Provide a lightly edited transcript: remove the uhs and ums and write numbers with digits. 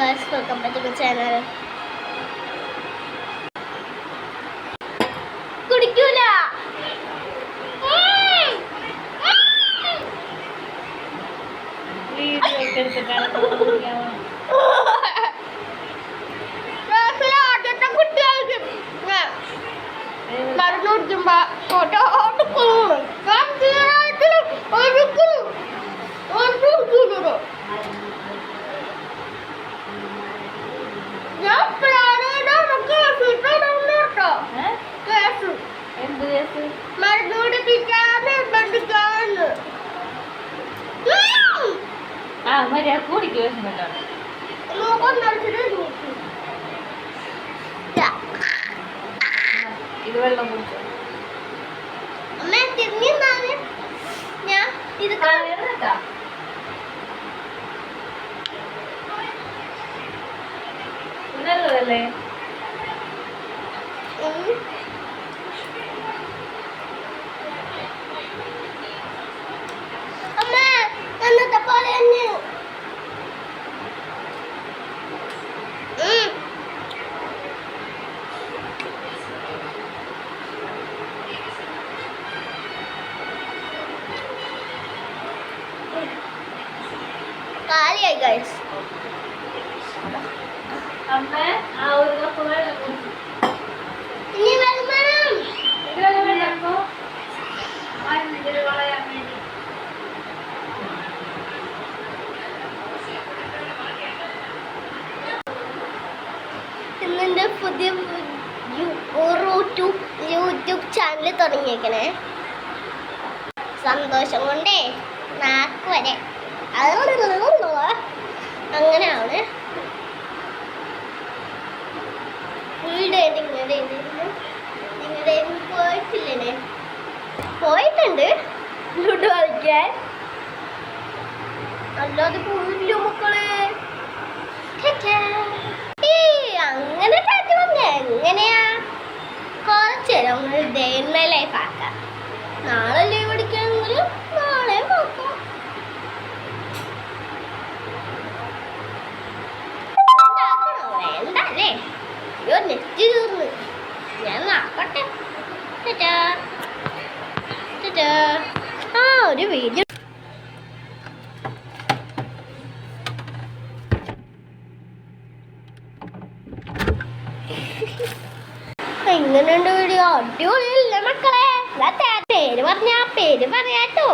guys, welcome back to the channel. കുടിക്കൂല ആദ്യത്തെ കുട്ടികൾക്ക് മരുന്ന് കുടിക്കുമ്പോ ഫോട്ടോ ഇത് വെള്ളം കുടിച്ചോ അമ്മ തിരിഞ്ഞാണ് ഞാൻ ഇത് കാണാ നല്ലതല്ലേ അമ്മ എന്നത്തെ പോലെ തന്നെ കാലിയായി ഗൈസ് അമ്മ ആ ഒരു കപ്പ് വെള്ളം ഇനി വെള്ളം വേണം വെള്ളം വേണോ അതിന്റെ വളയാൻ വേണ്ടി ഇന്നെന്റെ പുതിയ യൂട്യൂബ് ചാനൽ തുടങ്ങിയേക്കണേ സന്തോഷം കൊണ്ടേ നാക്ക് വരെ അങ്ങനെയാണ് നിങ്ങളുടെ പോയിട്ടില്ലേ പോയിട്ടുണ്ട് ലുഡു കളിക്കാൻ അല്ലാതെ പോയില്ലോ മക്കളെ അങ്ങനെ എങ്ങനെയാ കുറച്ച് നമ്മൾ ഡേ ഇൻ മൈ ലൈഫ് ആക്കാം നാളെ ലീവ് അടിക്കണമെങ്കിലും നാളെ നോക്കാം വേണ്ടല്ലേ അയ്യോ നെറ്റ് തീർന്നു ഞാൻ നോക്കട്ടെ ആ ഒരു വീഡിയോ എങ്ങനെയുണ്ട് വീഡിയോ അടിപൊളിയല്ലേ മക്കളെ പേര് പറഞ്ഞ പേര് പറയാട്ടോ